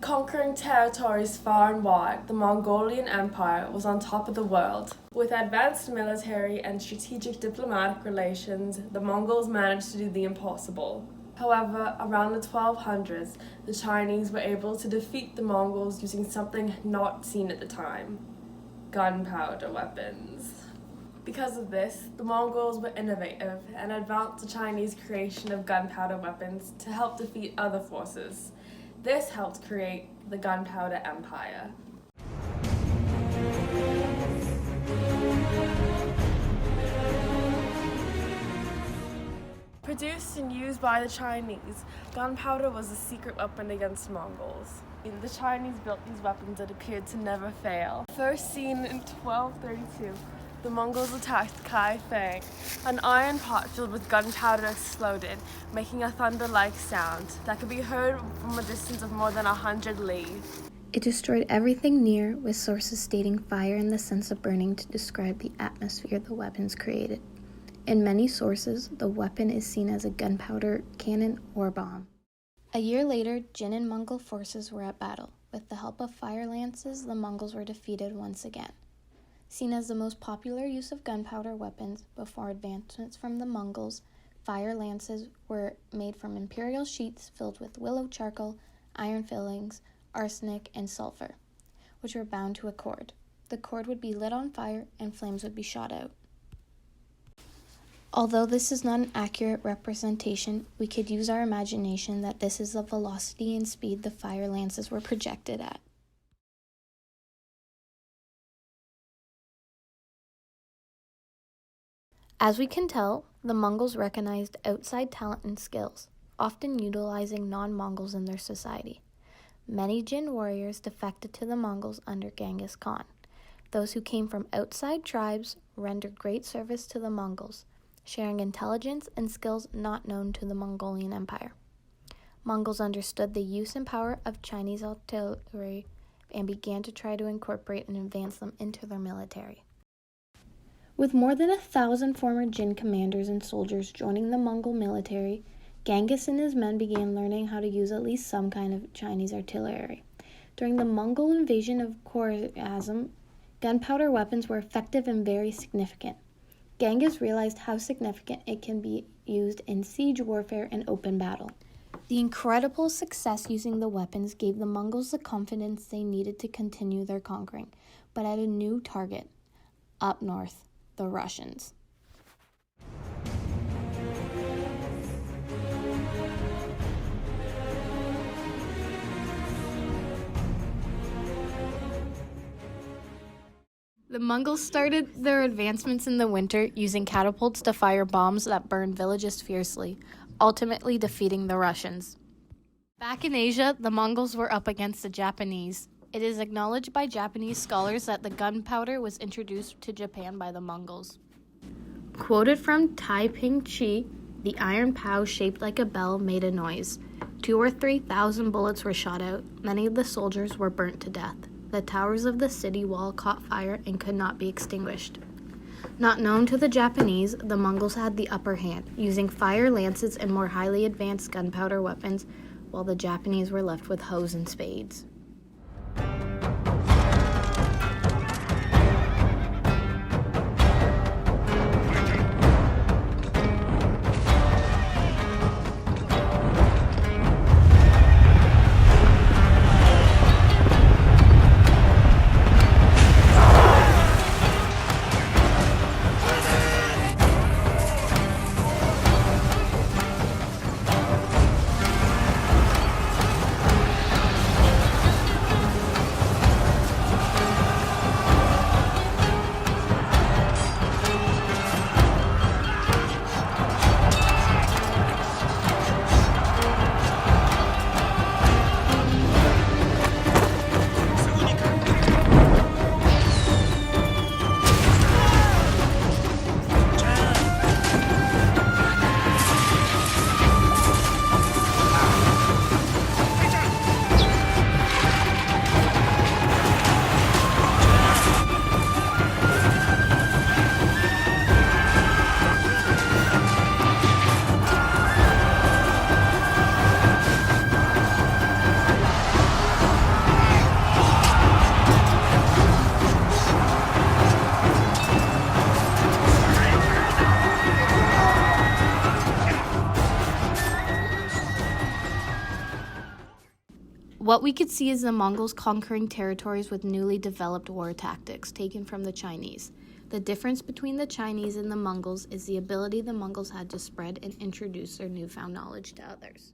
Conquering territories far and wide, the Mongolian Empire was on top of the world. With advanced military and strategic diplomatic relations, the Mongols managed to do the impossible. However, around the 1200s, the Chinese were able to defeat the Mongols using something not seen at the time: gunpowder weapons. Because of this, the Mongols were innovative and advanced the Chinese creation of gunpowder weapons to help defeat other forces. This helped create the Gunpowder Empire. Produced and used by the Chinese, gunpowder was a secret weapon against Mongols. The Chinese built these weapons that appeared to never fail. First seen in 1232, the Mongols attacked Kai Fang. An iron pot filled with gunpowder exploded, making a thunder-like sound that could be heard from a distance of more than 100 li. It destroyed everything near, with sources stating fire and the sense of burning to describe the atmosphere the weapons created. In many sources, the weapon is seen as a gunpowder cannon or bomb. A year later, Jin and Mongol forces were at battle. With the help of fire lances, the Mongols were defeated once again. Seen as the most popular use of gunpowder weapons before advancements from the Mongols, fire lances were made from imperial sheets filled with willow charcoal, iron fillings, arsenic, and sulfur, which were bound to a cord. The cord would be lit on fire and flames would be shot out. Although this is not an accurate representation, we could use our imagination that this is the velocity and speed the fire lances were projected at. As we can tell, the Mongols recognized outside talent and skills, often utilizing non-Mongols in their society. Many Jin warriors defected to the Mongols under Genghis Khan. Those who came from outside tribes rendered great service to the Mongols, sharing intelligence and skills not known to the Mongolian Empire. Mongols understood the use and power of Chinese artillery and began to try to incorporate and advance them into their military. With more than 1,000 former Jin commanders and soldiers joining the Mongol military, Genghis and his men began learning how to use at least some kind of Chinese artillery. During the Mongol invasion of Khorasan, gunpowder weapons were effective and very significant. Genghis realized how significant it can be used in siege warfare and open battle. The incredible success using the weapons gave the Mongols the confidence they needed to continue their conquering, but at a new target, up north, the Russians. The Mongols started their advancements in the winter using catapults to fire bombs that burned villages fiercely, ultimately defeating the Russians. Back in Asia, the Mongols were up against the Japanese. It is acknowledged by Japanese scholars that the gunpowder was introduced to Japan by the Mongols. Quoted from Tai Ping Chi, the iron POW shaped like a bell made a noise. 2,000 or 3,000 bullets were shot out. Many of the soldiers were burnt to death. The towers of the city wall caught fire and could not be extinguished. Not known to the Japanese, the Mongols had the upper hand, using fire lances and more highly advanced gunpowder weapons, while the Japanese were left with hoes and spades. what we could see is the Mongols conquering territories with newly developed war tactics taken from the Chinese. The difference between the Chinese and the Mongols is the ability the Mongols had to spread and introduce their newfound knowledge to others.